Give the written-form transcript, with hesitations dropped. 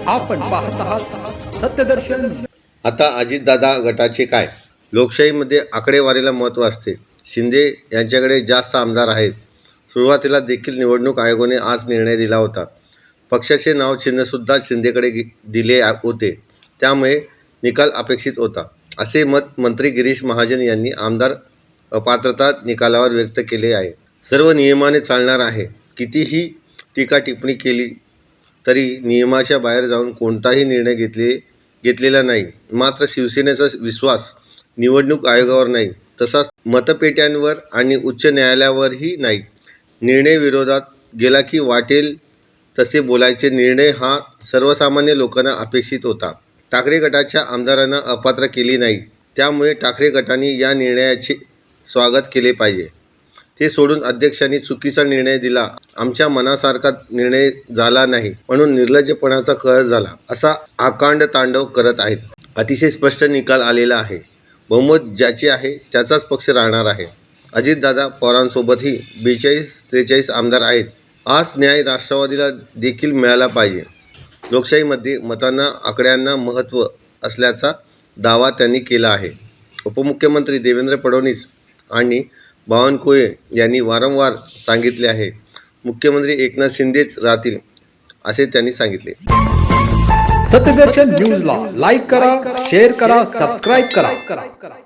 आपण पाहत आहात सत्यदर्शन। आता अजितदादा गटाचे काय? लोकशाहीमध्ये आकडेवारीला महत्त्व असते। शिंदे यांच्याकडे जास्त आमदार आहेत। सुरुवातीला देखील निवडणूक आयोगाने आज निर्णय दिला होता। पक्षाचे नाव चिन्हसुद्धा शिंदेकडे दिले होते, त्यामुळे निकाल अपेक्षित होता, असे मत मंत्री गिरीश महाजन यांनी आमदार अपात्रता निकालावर व्यक्त केले आहे। सर्व नियमाने चालणार आहे। कितीही टीका टिप्पणी केली तरी नियमाच्या बाहेर जाऊन कोणताही निर्णय घेतलेला नाही। मात्र शिवसेनेचा विश्वास निवडणूक आयोगावर नाही, तसाच मतपेट्यांवर आणि उच्च न्यायालयावरही नाही। निर्णय विरोधात गेला की वाटेल तसे बोलायचे निर्णय हा सर्वसामान्य लोकांना अपेक्षित होता। ठाकरे गटाच्या आमदारांना अपात्र केली नाही, त्यामुळे ठाकरे गटाने या निर्णयाचे स्वागत केले पाहिजे। ते सोडून अध्यक्षांनी चुकीचा निर्णय दिला, आमच्या मनासारखा निर्णय झाला नाही म्हणून निर्लज्जपणाचा कळस झाला, असा आकांड तांडव करत आहेत। अतिशय स्पष्ट निकाल आलेला आहे। बहुमत ज्याचे आहे त्याचाच पक्ष राहणार आहे। अजितदादा पवारांसोबतही 42-43 आमदार आहेत। आज न्याय राष्ट्रवादीला देखील मिळाला पाहिजे। लोकशाहीमध्ये मतांना आकड्यांना महत्त्व असल्याचा दावा त्यांनी केला आहे। उपमुख्यमंत्री देवेंद्र फडणवीस आणि बावनकुळे यांनी वारंवार सांगितले आहे, मुख्यमंत्री एकनाथ शिंदेच राहतील, असे त्यांनी सांगितले। सत्यदर्शन न्यूजला लाईक करा, शेअर करा, सबस्क्राईब करा।